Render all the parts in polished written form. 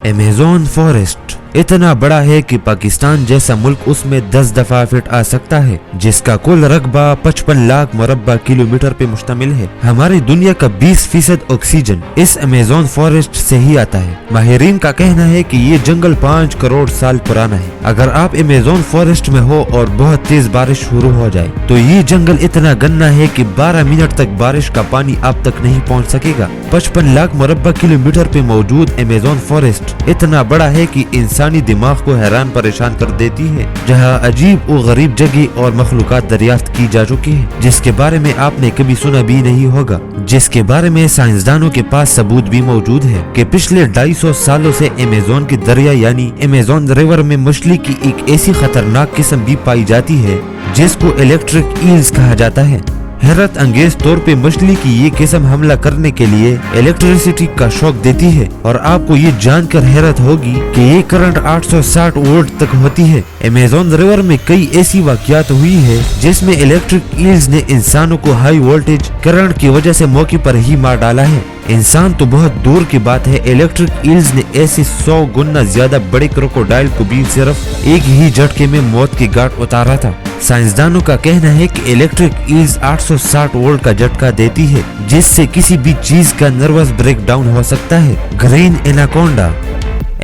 Amazon forest इतना बड़ा है कि पाकिस्तान जैसा मुल्क उसमें 10 दफा फिट आ सकता है, जिसका कुल रकबा 55 लाख मुरब्बा किलोमीटर पे मुश्तमिल है। हमारी दुनिया का 20% ऑक्सीजन इस अमेज़न फॉरेस्ट से ही आता है। माहिरीन का कहना है कि ये जंगल 5 करोड़ साल पुराना है। अगर आप अमेज़न फॉरेस्ट में हो और बहुत तेज बारिश शुरू हो जाए तो ये जंगल इतना गंदा है कि 12 मिनट तक बारिश का पानी आप तक नहीं पहुँच सकेगा। 55 लाख मुरब्बा किलोमीटर पे मौजूद अमेज़न फॉरेस्ट इतना बड़ा है कि इंसानी दिमाग को हैरान परेशान कर देती है, जहां अजीब और गरीब जगह और मखलूकात दरियाफ्त की जा चुकी है, जिसके बारे में आपने कभी सुना भी नहीं होगा, जिसके बारे में साइंसदानों के पास सबूत भी मौजूद है कि पिछले 250 सालों से अमेज़न के दरिया यानी अमेज़न रिवर में मछली की एक ऐसी खतरनाक किस्म भी पाई जाती है जिसको इलेक्ट्रिक ईल्स कहा जाता है। हैरत अंगेज तौर पे मछली की ये किस्म हमला करने के लिए इलेक्ट्रिसिटी का शॉक देती है और आपको ये जानकर हैरत होगी कि ये करंट 860 वोल्ट तक होती है। अमेज़न रिवर में कई ऐसी वाकयात हुई है जिसमें इलेक्ट्रिक ईल्स ने इंसानों को हाई वोल्टेज करंट की वजह से मौके पर ही मार डाला है। इंसान तो बहुत दूर की बात है, इलेक्ट्रिक ईल्स ने ऐसे 100 गुना ज्यादा बड़े क्रोकोडाइल को भी सिर्फ एक ही झटके में मौत की घाट उतारा था। साइंसदानों का कहना है कि इलेक्ट्रिक ईल्स 860 वोल्ट का झटका देती है, जिससे किसी भी चीज का नर्वस ब्रेकडाउन हो सकता है। ग्रीन एनाकोंडा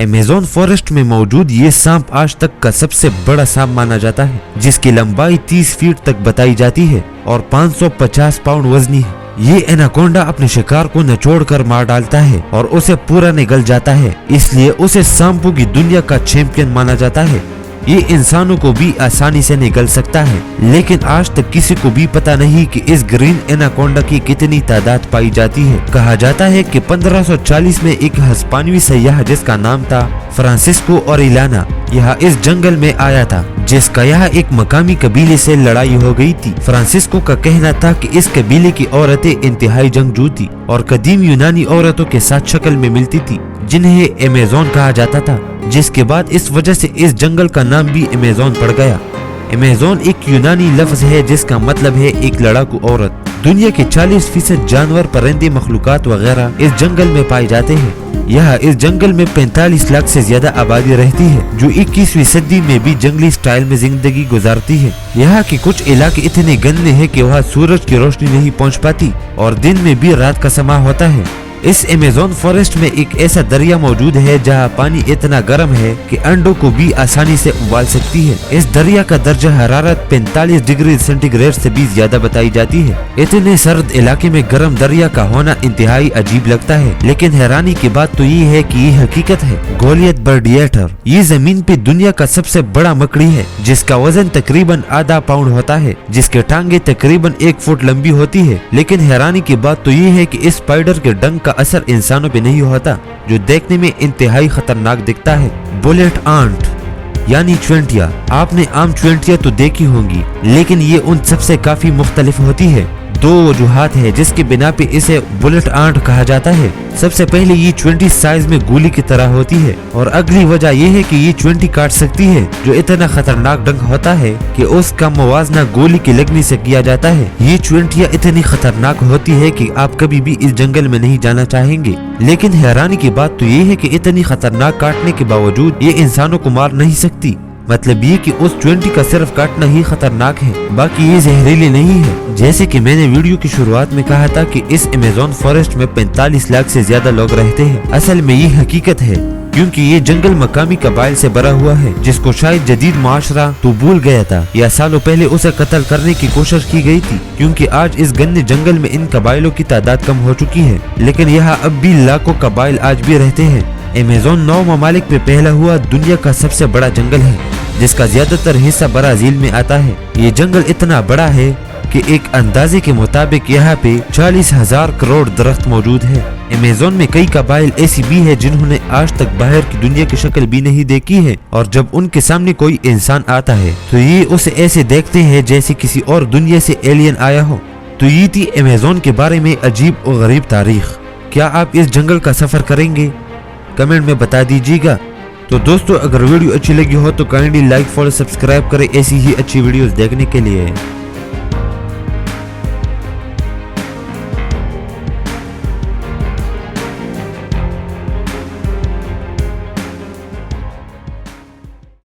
अमेज़न फॉरेस्ट में मौजूद ये सांप आज तक का सबसे बड़ा सांप माना जाता है, जिसकी लंबाई 30 फीट तक बताई जाती है और 550 पाउंड वजनी है। ये एनाकोंडा अपने शिकार को निचोड़कर मार डालता है और उसे पूरा निगल जाता है, इसलिए उसे सांपों की दुनिया का चैंपियन माना जाता है। ये इंसानों को भी आसानी से निगल सकता है, लेकिन आज तक किसी को भी पता नहीं कि इस ग्रीन एनाकोंडा की कितनी तादाद पाई जाती है। कहा जाता है कि 1540 में एक हिस्पानवी सयाह जिसका नाम था फ्रांसिस्को ओरिलाना यहाँ इस जंगल में आया था, जिसका यहाँ एक मकामी कबीले से लड़ाई हो गई थी। फ्रांसिस्को का कहना था कि इस कबीले की औरतें इंतहाई जंगजू थी और कदीम यूनानी औरतों के साथ शक्ल में मिलती थी, जिन्हें अमेज़न कहा जाता था, जिसके बाद इस वजह से इस जंगल का नाम भी अमेज़न पड़ गया। अमेज़न एक यूनानी लफ्ज है जिसका मतलब है एक लड़ाकू औरत। दुनिया के 40% जानवर, परिंदे, मखलूकात वगैरह इस जंगल में पाए जाते हैं। यहाँ इस जंगल में 45 लाख से ज्यादा आबादी रहती है, जो 21वीं सदी में भी जंगली स्टाइल में जिंदगी गुजारती है। यहाँ के कुछ इलाके इतने गंदे हैं कि वहाँ सूरज की रोशनी नहीं पहुँच पाती और दिन में भी रात का समा होता है। इस अमेज़न फॉरेस्ट में एक ऐसा दरिया मौजूद है जहाँ पानी इतना गर्म है कि अंडों को भी आसानी से उबाल सकती है। इस दरिया का दर्जा हरारत 45 डिग्री सेंटीग्रेड से भी ज्यादा बताई जाती है। इतने सर्द इलाके में गर्म दरिया का होना इंतहाई अजीब लगता है, लेकिन हैरानी की बात तो ये है कि ये हकीकत है। गोलियत बर्डिएटर ये जमीन पे दुनिया का सबसे बड़ा मकड़ी है, जिसका वजन तकरीबन आधा पाउंड होता है, जिसके टांगे तकरीबन 1 फुट लंबी होती है। लेकिन हैरानी की बात तो ये है कि इस स्पाइडर के डंक का असर इंसानों पे नहीं होता, जो देखने में इंतहाई खतरनाक दिखता है। बुलेट आंट यानी चुइंटिया, आपने आम चुइंटिया तो देखी होंगी, लेकिन ये उन सबसे काफी मुख्तलिफ होती है। 2 वजूहात है जिसके बिना पे इसे बुलेट आंट कहा जाता है। सबसे पहले ये 20 साइज में गोली की तरह होती है और अगली वजह यह है कि ये 20 काट सकती है, जो इतना खतरनाक डंक होता है कि उसका मुवाजना गोली की लगने से किया जाता है। ये चुइंटिया इतनी खतरनाक होती है कि आप कभी भी इस जंगल में नहीं जाना चाहेंगे। लेकिन हैरानी की बात तो ये है कि इतनी खतरनाक काटने के बावजूद ये इंसानों को मार नहीं सकती। मतलब ये कि उस 20 का सिर्फ काटना ही खतरनाक है, बाकी ये जहरीली नहीं है। जैसे कि मैंने वीडियो की शुरुआत में कहा था कि इस अमेज़न फॉरेस्ट में 45 लाख से ज्यादा लोग रहते हैं। असल में ये हकीकत है, क्योंकि ये जंगल मकामी कबाइल से भरा हुआ है, जिसको शायद जदीद माशरा तो भूल गया था या सालों पहले उसे कत्ल करने की कोशिश की गई थी, क्योंकि आज इस गंदे जंगल में इन कबाइलों की तादाद कम हो चुकी है। लेकिन यहाँ अब भी लाखों कबाइल आज भी रहते हैं। अमेज़न 9 ममालिक में फैला हुआ दुनिया का सबसे बड़ा जंगल है, जिसका ज्यादातर हिस्सा ब्राजील में आता है। ये जंगल इतना बड़ा है कि एक अंदाजे के मुताबिक यहाँ पे 40,000 करोड़ दरख्त मौजूद है। अमेज़न में कई कबाइल ऐसी भी है जिन्होंने आज तक बाहर की दुनिया की शक्ल भी नहीं देखी है, और जब उनके सामने कोई इंसान आता है तो ये उसे ऐसे देखते हैं जैसे किसी और दुनिया से एलियन आया हो। तो ये थी अमेज़न के बारे में अजीब और गरीब तारीख। क्या आप इस जंगल का सफर करेंगे? कमेंट में बता दीजिएगा। तो दोस्तों, अगर वीडियो अच्छी लगी हो तो काइंडली लाइक, फॉलो, सब्सक्राइब करें ऐसी ही अच्छी वीडियोस देखने के लिए।